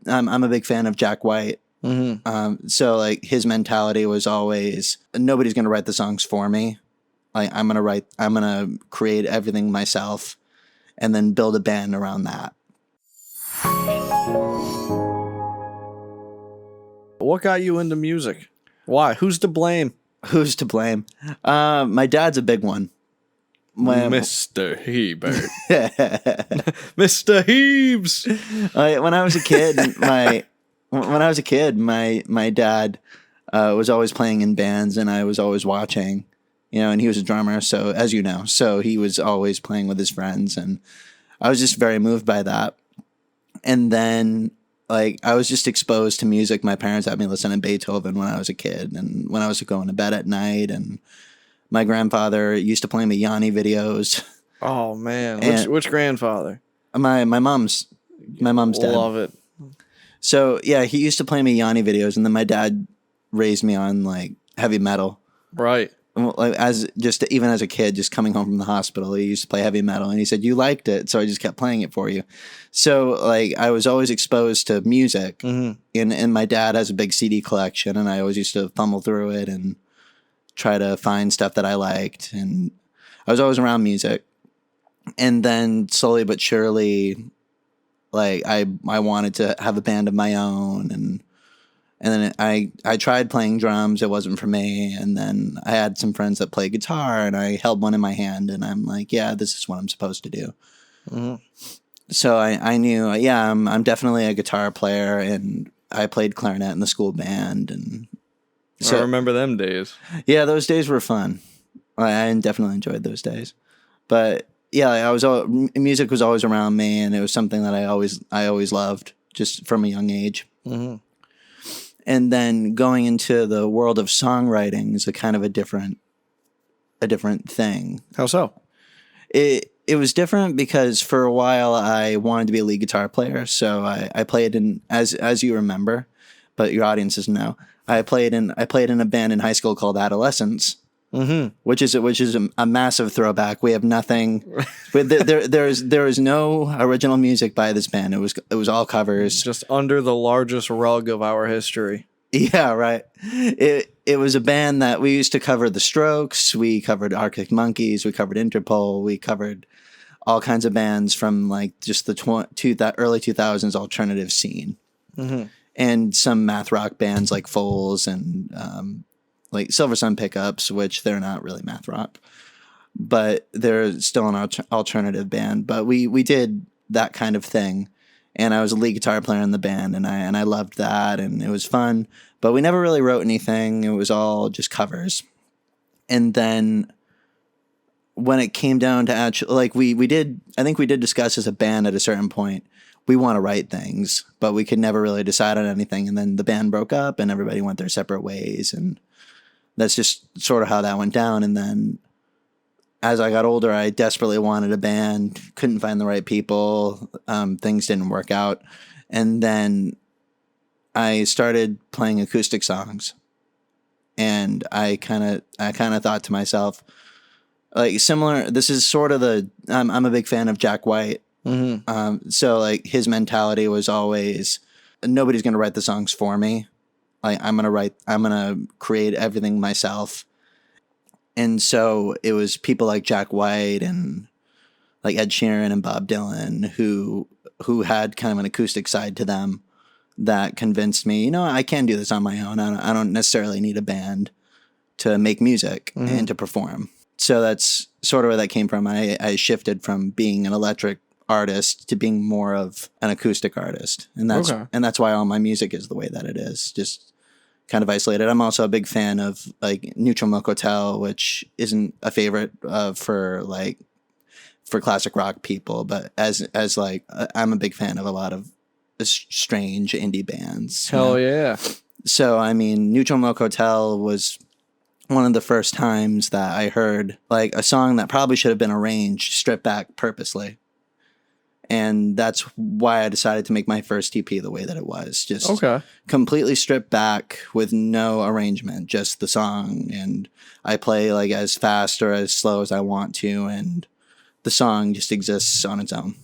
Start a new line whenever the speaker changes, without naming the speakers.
I'm a big fan of Jack White. So like his mentality was always nobody's going to write the songs for me. Like I'm going to create everything myself and then build a band around that.
What got you into music? Why? Who's to blame?
Who's to blame? My dad's a big one.
Mr. Hebert. Mr. Hebes.
When I was a kid, my dad was always playing in bands, and I was always watching. And he was a drummer, so as you know, so he was always playing with his friends, and I was just very moved by that. And then, like, I was just exposed to music. My parents had me listen to Beethoven when I was a kid, and when I was going to bed at night, and my grandfather used to play me Yanni videos.
Oh man, which grandfather?
My mom's dad.
Love it.
So yeah, he used to play me Yanni videos, and then my dad raised me on like heavy metal.
Right.
Like even as a kid, just coming home from the hospital, he used to play heavy metal, and he said you liked it, so I just kept playing it for you. So like I was always exposed to music, and my dad has a big CD collection, and I always used to fumble through it and try to find stuff that I liked, and I was always around music. And then slowly but surely, like I wanted to have a band of my own, and then I tried playing drums. It wasn't for me. And then I had some friends that played guitar, and I held one in my hand, and I'm like, yeah, this is what I'm supposed to do. So I knew, I'm definitely a guitar player, and I played clarinet in the school band, and so
I remember them days. Yeah,
those days were fun. I definitely enjoyed those days. But yeah, music was always around me, and it was something that I always loved, just from a young age. And then going into the world of songwriting is a kind of a different thing.
How so?
It was different because for a while I wanted to be a lead guitar player, so I played in, as you remember, but your audiences know. I played in a band in high school called Adolescence, which is a massive throwback. We have nothing. There is no original music by this band. It was all covers,
just under the largest rug of our history.
Yeah, right. It was a band that we used to cover The Strokes. We covered Arctic Monkeys. We covered Interpol. We covered all kinds of bands from like just the early 2000s alternative scene. And some math rock bands like Foals and like Silver Sun Pickups, which they're not really math rock, but they're still an alternative band. But we did that kind of thing, and I was a lead guitar player in the band, and I loved that, and it was fun. But we never really wrote anything. It was all just covers. And then when it came down to actually, like I think we did discuss as a band at a certain point, we want to write things, but we could never really decide on anything. And then the band broke up and everybody went their separate ways. And that's just sort of how that went down. And then as I got older, I desperately wanted a band, couldn't find the right people. Things didn't work out. And then I started playing acoustic songs, and I kind of thought to myself, like, similar, this is sort of I'm a big fan of Jack White. So like his mentality was always nobody's going to write the songs for me. Like I'm going to create everything myself. And so it was people like Jack White and like Ed Sheeran and Bob Dylan who had kind of an acoustic side to them that convinced me, I can do this on my own. I don't necessarily need a band to make music and to perform. So that's sort of where that came from. I shifted from being an electric artist to being more of an acoustic artist. And that's why all my music is the way that it is, just kind of isolated. I'm also a big fan of like Neutral Milk Hotel, which isn't a favorite for classic rock people, but as like I'm a big fan of a lot of strange indie bands.
Hell yeah.
So I mean, Neutral Milk Hotel was one of the first times that I heard like a song that probably should have been arranged stripped back purposely. And that's why I decided to make my first EP the way that it was. Just completely stripped back with no arrangement, just the song. And I play like as fast or as slow as I want to. And the song just exists on its own.